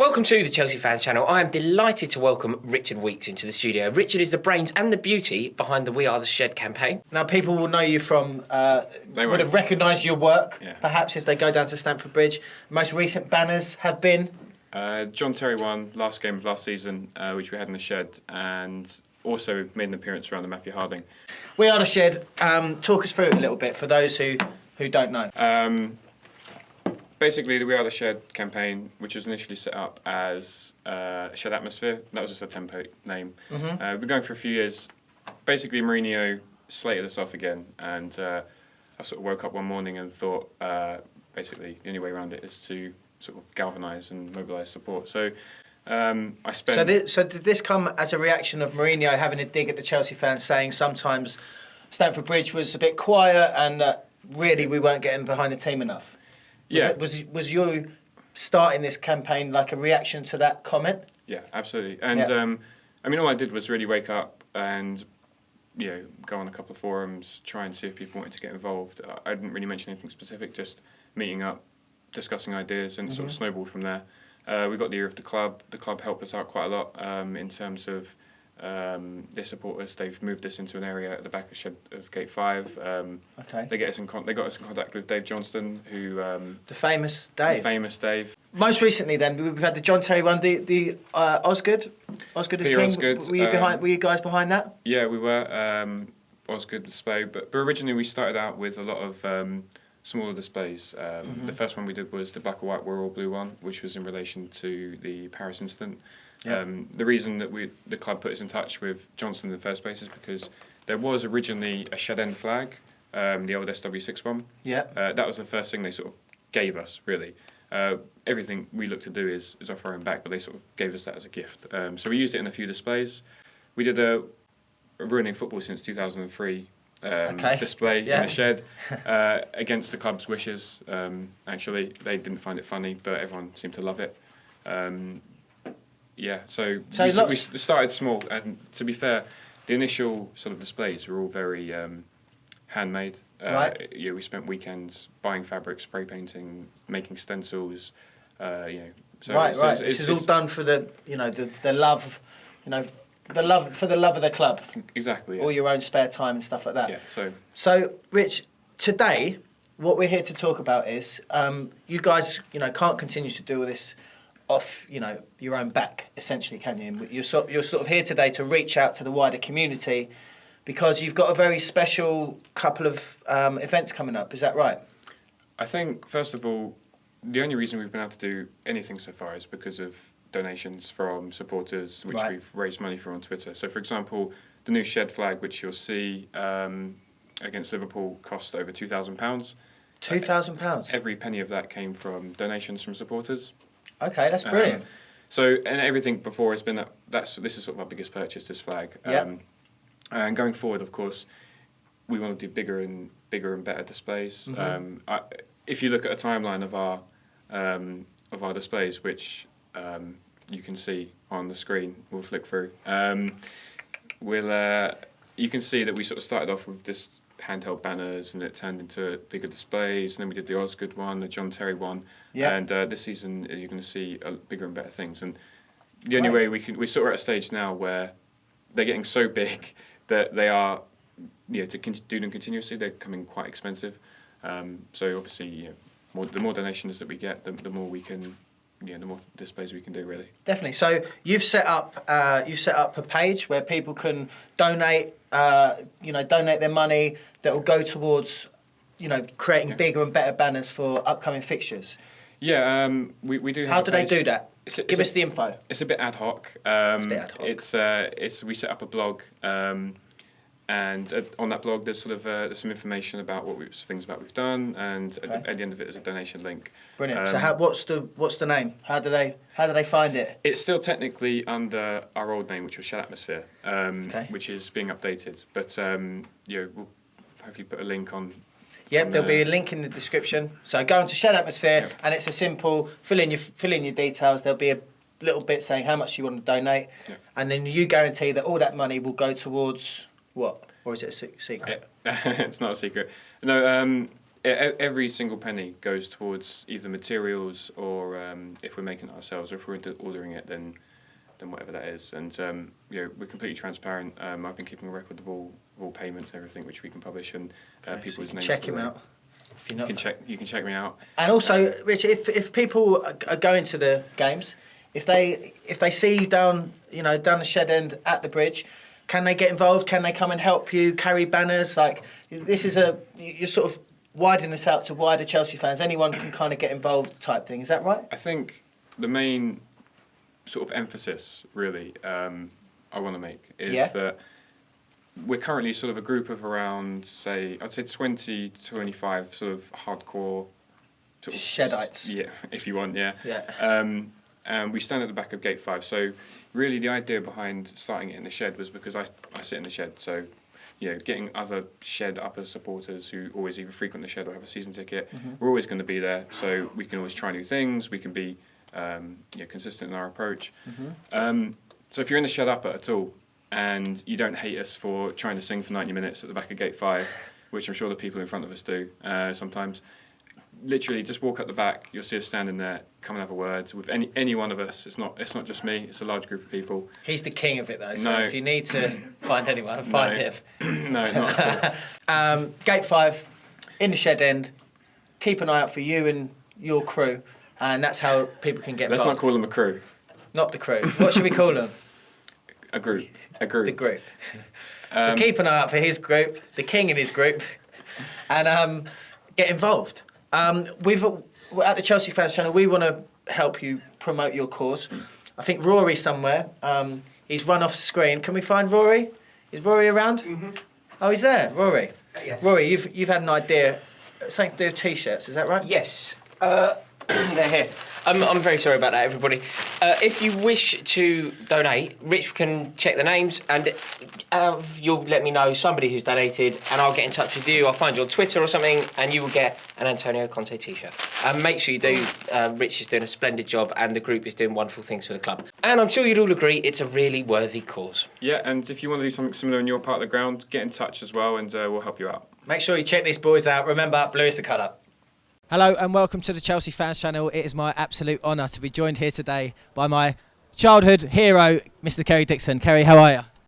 Welcome to the Chelsea Fans Channel. I am delighted to welcome Richard Weeks into the studio. Richard is the brains and the beauty behind the We Are the Shed campaign. Now, people will know you from, would have recognised your work, perhaps, if they go down to Stamford Bridge. Most recent banners have been? John Terry won last game of last season, which we had in the Shed, and also made an appearance around the Matthew Harding. We Are the Shed. Talk us through it a little bit for those who don't know. Basically, the We Are the Shed campaign, which was initially set up as Shed Atmosphere, that was just a template name. We've been going for a few years. Basically, Mourinho slated us off again, and I sort of woke up one morning and thought, basically, the only way around it is to sort of galvanise and mobilise support. So I spent... So did this come as a reaction of Mourinho having a dig at the Chelsea fans, saying sometimes Stamford Bridge was a bit quiet and really we weren't getting behind the team enough? Was you starting this campaign like a reaction to that comment? Yeah, absolutely. And I mean, all I did was really wake up and go on a couple of forums, try and see if people wanted to get involved. I didn't really mention anything specific, just meeting up, discussing ideas, and sort of snowballed from there. We got the ear of the club. The club helped us out quite a lot in terms of their supporters. They've moved us into an area at the back of Gate 5. They got us in contact with Dave Johnston, who the famous Dave. The famous Dave. Most recently, then we've had the John Terry one, the Osgood is Peter king. Osgood, Were you guys behind that? Yeah, we were. Osgood display, but originally we started out with a lot of smaller displays. The first one we did was the black and white Royal Blue one, which was in relation to the Paris incident. The reason that the club put us in touch with Johnson in the first place is because there was originally a Shed End flag, the old SW6 one. That was the first thing they sort of gave us, really. Everything we look to do is offer our own back, but they sort of gave us that as a gift. So we used it in a few displays. We did a Ruining Football since 2003 display in the Shed against the club's wishes. Actually, they didn't find it funny, but everyone seemed to love it. So we started small, and to be fair, the initial sort of displays were all very handmade. We spent weekends buying fabric, spray painting, making stencils. So This is all done for the love, the love of the club. Exactly. All your own spare time and stuff like that. Yeah. So Rich, today, what we're here to talk about is you guys, can't continue to do all this off, your own back, essentially, can you? You're sort of here today to reach out to the wider community because you've got a very special couple of events coming up. Is that right? I think, first of all, the only reason we've been able to do anything so far is because of donations from supporters, which we've raised money for on Twitter. So, for example, the new Shed flag, which you'll see against Liverpool, cost over £2,000. £2,000? Every penny of that came from donations from supporters. Okay, that's brilliant. And everything before has been this is sort of our biggest purchase, this flag. And going forward, of course, we want to do bigger and better displays. If you look at a timeline of our displays, which you can see on the screen, we'll flick through. You can see that we sort of started off with just handheld banners, and it turned into bigger displays. And then we did the Osgood one, the John Terry one, and this season you're going to see bigger and better things. And the only way we're sort of at a stage now where they're getting so big that they are, to do them continuously, they're becoming quite expensive. So obviously, the more donations that we get, the more we can. The more displays we can do, really. Definitely. So you've set up a page where people can donate, donate their money that will go towards, creating bigger and better banners for upcoming fixtures. Yeah, we do. How do they do that? Give us the info. It's a bit ad hoc. We set up a blog. And on that blog, there's sort of there's some information about things we've done, and at the end of it is a donation link. Brilliant. So what's the name? How do they find it? It's still technically under our old name, which was Shed Atmosphere, which is being updated. But we'll hopefully put a link on. Yep, there'll be a link in the description. So go into Shed Atmosphere, and it's a simple fill in your details. There'll be a little bit saying how much you want to donate, and then you guarantee that all that money will go towards. What? Or is it a secret? It's not a secret. No, every single penny goes towards either materials or if we're making it ourselves, or if we're ordering it, then whatever that is. And we're completely transparent. I've been keeping a record of all payments and everything, which we can publish, and people's names. Check him out. You can check me out. And also, Rich, if people are going to the games, if they see you down the shed end at the bridge, can they get involved? Can they come and help you carry banners? Like, this is you're sort of widening this out to wider Chelsea fans. Anyone can kind of get involved, type thing. Is that right? I think the main sort of emphasis, really, I want to make is that we're currently sort of a group of around, I'd say 20 to 25 sort of hardcore sort of Shedites. Yeah, if you want, yeah. Yeah. And we stand at the back of Gate 5. So really the idea behind starting it in the shed was because I sit in the shed. So, getting other shed upper supporters who always either frequent the shed or have a season ticket, we're always going to be there. So we can always try new things. We can be consistent in our approach. So if you're in the shed upper at all and you don't hate us for trying to sing for 90 minutes at the back of Gate 5, which I'm sure the people in front of us do sometimes, literally just walk up the back. You'll see us standing there. Come and have a word with any one of us. It's not just me. It's a large group of people. He's the king of it, though. So if you need to find anyone, find him. No, not at all. Gate 5, in the shed end. Keep an eye out for you and your crew, and that's how people can get involved. Let's not call them a crew. Not the crew. What should we call them? A group. The group. So keep an eye out for his group, the king in his group, and get involved. At the Chelsea Fans Channel, we want to help you promote your cause. I think Rory's somewhere. He's run off screen. Can we find Rory? Is Rory around? Mm-hmm. Oh, he's there. Rory. Yes. Rory, you've had an idea. Something to do with T-shirts. Is that right? Yes. They're here. I'm very sorry about that, everybody. If you wish to donate, Rich can check the names and you'll let me know somebody who's donated and I'll get in touch with you. I'll find you on Twitter or something and you will get an Antonio Conte t-shirt. Make sure you do. Rich is doing a splendid job and the group is doing wonderful things for the club. And I'm sure you'd all agree it's a really worthy cause. Yeah, and if you want to do something similar in your part of the ground, get in touch as well and we'll help you out. Make sure you check these boys out. Remember, blue is the colour. Hello and welcome to the Chelsea Fans Channel. It is my absolute honour to be joined here today by my childhood hero, Mr. Kerry Dixon. Kerry, how are you?